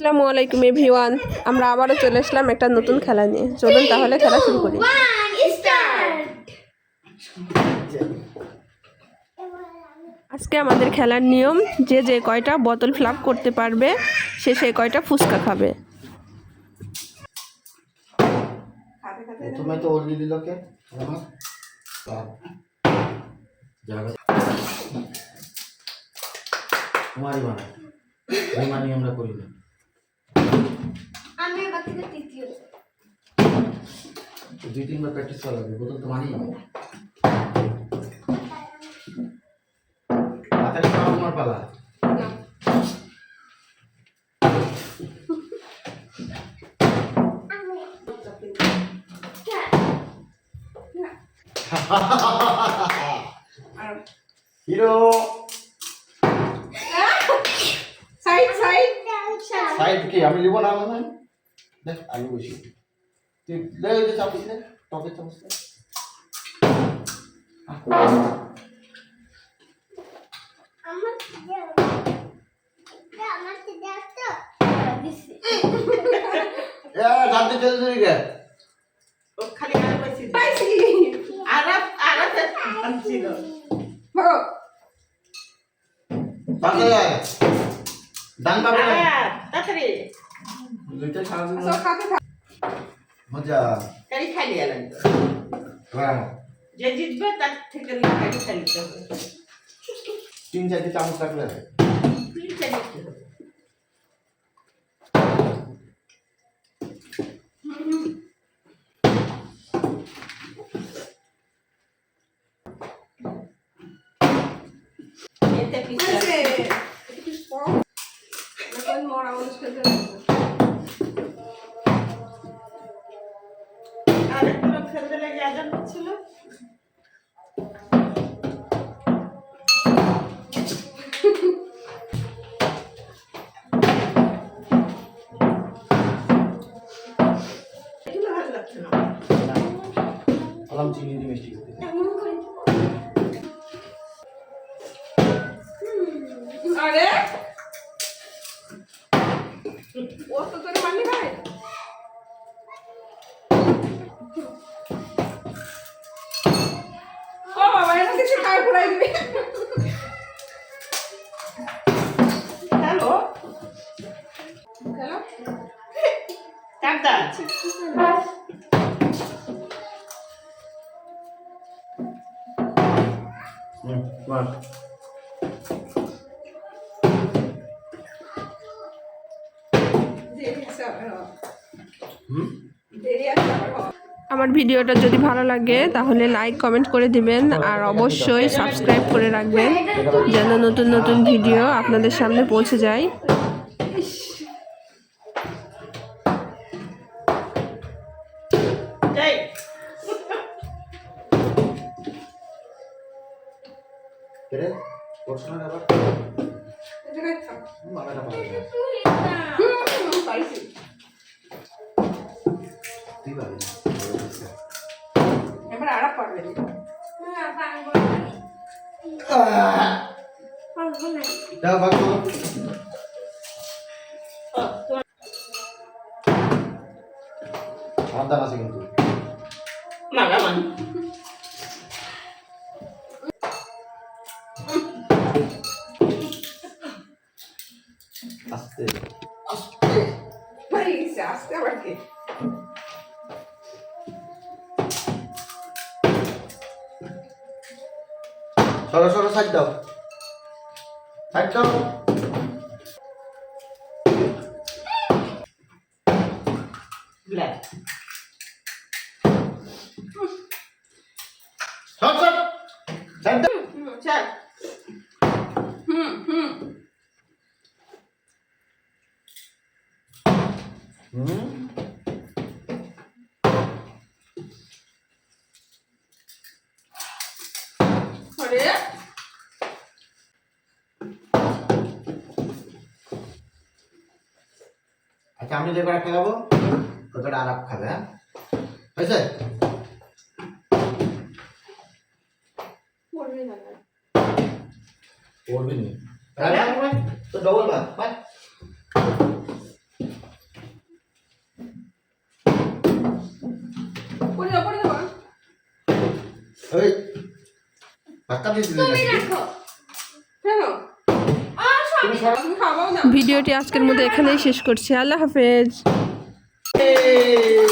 আসসালামু আলাইকুম এভরিওয়ান, আমরা আবারও চলে আসলাম একটা নতুন খেলা নিয়ে। চলুন তাহলে খেলা শুরু করি। আজকে আমাদের খেলার নিয়ম, যে যে কয়টা বোতল ফ্লাপ করতে পারবে সে সেই কয়টা ফুচকা খাবে। প্রথমে তো ওলি দিল কে তোমারই বানা এই মানি আমরা করি না। আমি এবার থেকে তৃতীয় দুই তিনবার প্র্যাকটিস করা লাগবে। বোতল তো মানি মাথায় খাওয়া তোমার পালা। হিরো সাইড সাইড সাইড কি আমি লিব না মানে দেখ আলু বসি তুই লে ওই যে চামচ দে টকের চামচ দে। এ জানতে চলে গে ও খালি আর পাইছি আরাফ আনছিল তাতে যায় ডান পাবে না তাড়াতাড়ি দুইটা খাওয়া সব খাতে থাক। মজা কারি খালি আলাম হ্যাঁ যে জিতবে তার থেকে কারি খালি হবে তিন চারটে চামচ রাখলে তিন চারি হবে এতে পিছে আরেকটা ফেলতে লাগে আজান হচ্ছিল এগুলো ভালো লাগছে না আলাম চিনি দিয়ে মিষ্টি করতে আরে ও তো তোর মানি খাবে। ও বাবা, এটা কিছু খাই পুরাই দিবি। হ্যালো হ্যালো, কাটদা বাহ আমার ভিডিওটা যদি ভালো লাগে তাহলে লাইক কমেন্ট করে দিবেন, আর অবশ্যই সাবস্ক্রাইব করে রাখবেন যেন নতুন নতুন ভিডিও আপনাদের সামনে পৌঁছে যায়। যাই কেরে পড়ছনা আবার মাথাটা পাবে তুই পাবি এবার আরা পারবে না। দাও ভাগ করো আমার দাম আছে কিন্তু মাগামান আস্তে হয়ে গেছে, আস্তে আবার কি সরো সরো সাইড দাও সাইড দাও ব্ল্যাক সর সর সাইড দাও চল আরে আচ্ছা আমি যে কটা খাবো ওই কটা আরাপ খাবে। হ্যাঁ হয়েছে পড়বে না। পড়বি নি তো ডবল বাদ ওই ধাক্কা দিয়ে দিলে তুমি নাকি? রাখো কেন তুমি সরা তুমি খাবাও না ভিডিওটি আজকের মতো এখানেই শেষ করছি আল্লাহ হাফেজ এই